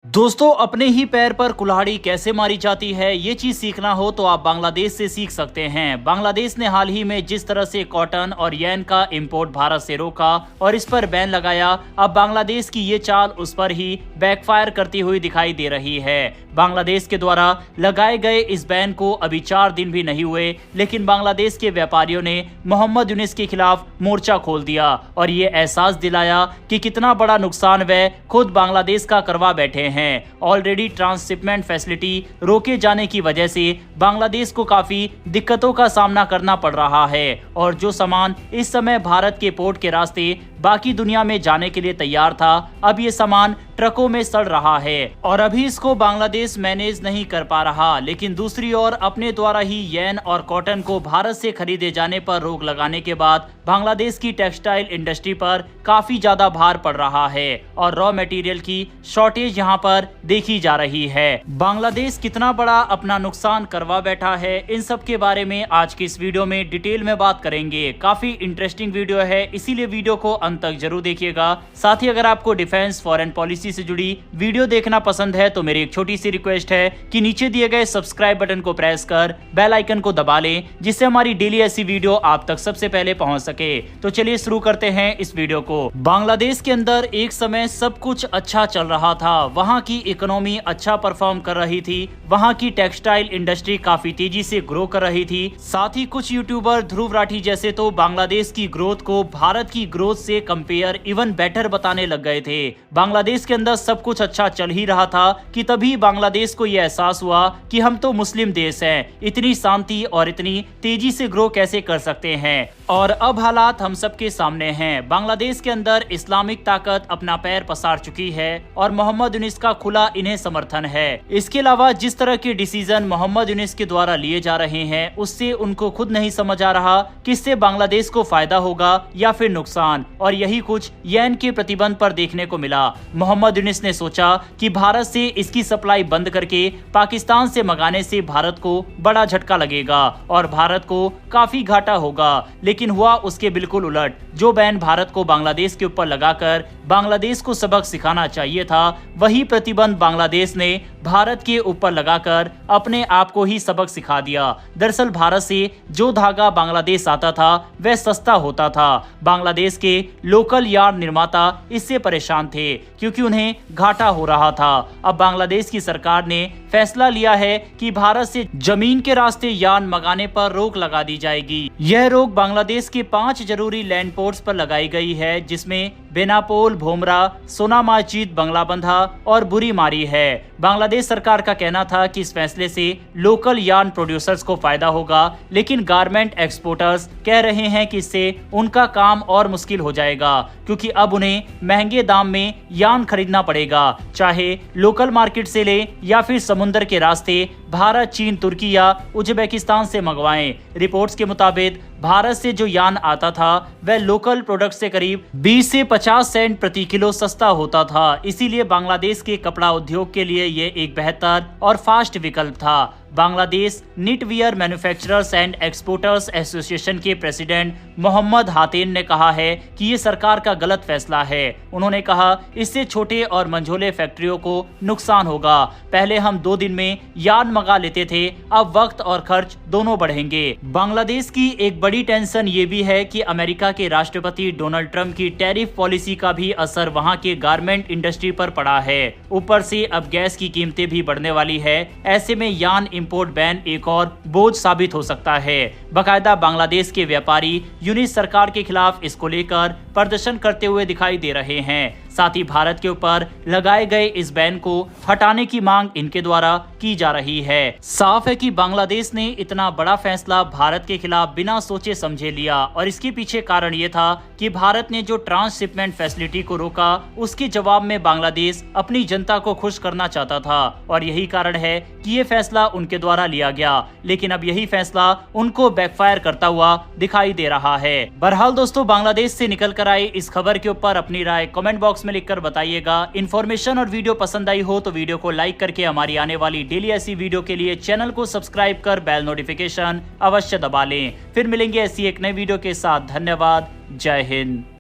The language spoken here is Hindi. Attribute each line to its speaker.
Speaker 1: दोस्तों, अपने ही पैर पर कुल्हाड़ी कैसे मारी जाती है, ये चीज सीखना हो तो आप बांग्लादेश से सीख सकते हैं। बांग्लादेश ने हाल ही में जिस तरह से कॉटन और येन का इंपोर्ट भारत से रोका और इस पर बैन लगाया, अब बांग्लादेश की ये चाल उस पर ही बैकफायर करती हुई दिखाई दे रही है। बांग्लादेश के द्वारा लगाए गए इस बैन को अभी 4 दिन भी नहीं हुए, लेकिन बांग्लादेश के व्यापारियों ने मोहम्मद यूनिस के खिलाफ मोर्चा खोल दिया और ये एहसास दिलाया कि कितना बड़ा नुकसान वे खुद बांग्लादेश का करवा बैठे हैं। ऑलरेडी ट्रांसशिपमेंट फैसिलिटी रोके जाने की वजह से बांग्लादेश को काफी दिक्कतों का सामना करना पड़ रहा है और जो सामान इस समय भारत के पोर्ट के रास्ते बाकी दुनिया में जाने के लिए तैयार था, अब ये सामान ट्रकों में सड़ रहा है और अभी इसको बांग्लादेश मैनेज नहीं कर पा रहा। लेकिन दूसरी ओर अपने द्वारा ही येन और कॉटन को भारत से खरीदे जाने पर रोक लगाने के बाद बांग्लादेश की टेक्सटाइल इंडस्ट्री पर काफी ज्यादा भार पड़ रहा है और रॉ मटेरियल की शॉर्टेज यहाँ पर देखी जा रही है। बांग्लादेश कितना बड़ा अपना नुकसान करवा बैठा है, इन सब के बारे में आज की इस वीडियो में डिटेल में बात करेंगे। काफी इंटरेस्टिंग वीडियो है, इसीलिए वीडियो को अंत तक जरूर देखिएगा। साथ ही अगर आपको डिफेंस फॉरेन पॉलिसी से जुड़ी वीडियो देखना पसंद है तो मेरी एक छोटी सी रिक्वेस्ट है कि नीचे दिए गए सब्सक्राइब बटन को प्रेस कर बेल आइकन को दबा लें, जिससे हमारी डेली ऐसी वीडियो आप तक सबसे पहले पहुंच सके। तो चलिए शुरू करते हैं इस वीडियो को। बांग्लादेश के अंदर एक समय सब कुछ अच्छा चल रहा था, वहां की इकोनॉमी अच्छा परफॉर्म कर रही थी, वहां की टेक्सटाइल इंडस्ट्री काफी तेजी से ग्रो कर रही थी। साथ ही कुछ यूट्यूबर ध्रुव राठी जैसे तो बांग्लादेश की ग्रोथ को भारत की ग्रोथ से कंपेयर इवन बेटर बताने लग गए थे। बांग्लादेश के अंदर सब कुछ अच्छा चल ही रहा था कि तभी बांग्लादेश को यह एहसास हुआ कि हम तो मुस्लिम देश हैं, इतनी शांति और इतनी तेजी से ग्रो कैसे कर सकते हैं। और अब हालात हम सबके सामने हैं। बांग्लादेश के अंदर इस्लामिक ताकत अपना पैर पसार चुकी है और मोहम्मद यूनिस का खुला इन्हें समर्थन है। इसके अलावा जिस तरह के डिसीजन मोहम्मद यूनिस के द्वारा लिए जा रहे हैं, उससे उनको खुद नहीं समझ आ रहा कि इससे बांग्लादेश को फायदा होगा या फिर नुकसान, और यही कुछ येन के प्रतिबंध पर देखने को मिला। मोहम्मद यूनिस ने सोचा कि भारत से इसकी सप्लाई बंद करके पाकिस्तान से मंगाने से भारत को बड़ा झटका लगेगा और भारत को काफी घाटा होगा, लेकिन हुआ उसके बिल्कुल उलट। जो बैन भारत को बांग्लादेश के ऊपर लगाकर बांग्लादेश को सबक सिखाना चाहिए था, वही प्रतिबंध बांग्लादेश ने भारत के ऊपर लगाकर अपने आप को ही सबक सिखा दिया। दरअसल भारत से जो धागा बांग्लादेश आता था वह सस्ता होता था। बांग्लादेश के लोकल यार्न निर्माता इससे परेशान थे क्योंकि उन्हें घाटा हो रहा था। अब बांग्लादेश की सरकार ने फैसला लिया है कि भारत से जमीन के रास्ते यार्न मंगाने पर रोक लगा दी जाएगी। यह रोक बांग्लादेश के 5 जरूरी लैंड पोर्ट्स पर लगाई गई है, जिसमें बेनापोल, भोमरा, सोना मस्जिद, बंगलाबंधा और बुरी मारी है। बांग्लादेश सरकार का कहना था कि इस फैसले से लोकल यार्न प्रोड्यूसर्स को फायदा होगा, लेकिन गारमेंट एक्सपोर्टर्स कह रहे हैं कि इससे उनका काम और मुश्किल हो जाएगा क्योंकि अब उन्हें महंगे दाम में यार्न खरीदना पड़ेगा, चाहे लोकल मार्केट से ले या फिर समुद्र के रास्ते भारत, चीन, तुर्की या उज्बेकिस्तान से मंगवाएं। रिपोर्ट्स के मुताबिक भारत से जो यार्न आता था वह लोकल प्रोडक्ट से करीब 20 से 50 सेंट प्रति किलो सस्ता होता था। इसीलिए बांग्लादेश के कपड़ा उद्योग के लिए ये एक बेहतर और फास्ट विकल्प था। Bangladesh knitwear manufacturers and exporters association के प्रेसिडेंट मोहम्मद हातेन ने कहा है कि ये सरकार का गलत फैसला है। उन्होंने कहा इससे छोटे और मंझोले फैक्ट्रियों को नुकसान होगा। पहले हम 2 दिन में यार्न मंगा लेते थे, अब वक्त और खर्च दोनों बढ़ेंगे। बांग्लादेश की एक बड़ी टेंशन ये भी है कि अमेरिका के राष्ट्रपति डोनाल्ड ट्रंप की टैरिफ पॉलिसी का भी असर वहां के गारमेंट इंडस्ट्री पर पड़ा है। ऊपर से अब गैस की कीमतें भी बढ़ने वाली है। ऐसे में यार्न इंपोर्ट बैन एक और बोझ साबित हो सकता है। बाकायदा बांग्लादेश के व्यापारी यूनिस सरकार के खिलाफ इसको लेकर प्रदर्शन करते हुए दिखाई दे रहे हैं। साथ ही भारत के ऊपर लगाए गए इस बैन को हटाने की मांग इनके द्वारा की जा रही है। साफ है कि बांग्लादेश ने इतना बड़ा फैसला भारत के खिलाफ बिना सोचे समझे लिया और इसके पीछे कारण ये था कि भारत ने जो ट्रांसशिपमेंट फैसिलिटी को रोका, उसके जवाब में बांग्लादेश अपनी जनता को खुश करना चाहता था और यही कारण है कि ये फैसला उनके द्वारा लिया गया। लेकिन अब यही फैसला उनको बैकफायर करता हुआ दिखाई दे रहा है। बहरहाल दोस्तों, बांग्लादेश से निकल कर आई इस खबर के ऊपर अपनी राय कमेंट बॉक्स में लिखकर बताइएगा। इन्फॉर्मेशन और वीडियो पसंद आई हो तो वीडियो को लाइक करके हमारी आने वाली डेली ऐसी वीडियो के लिए चैनल को सब्सक्राइब कर बेल नोटिफिकेशन अवश्य दबा लें। फिर मिलेंगे ऐसी एक नई वीडियो के साथ। धन्यवाद। जय हिंद।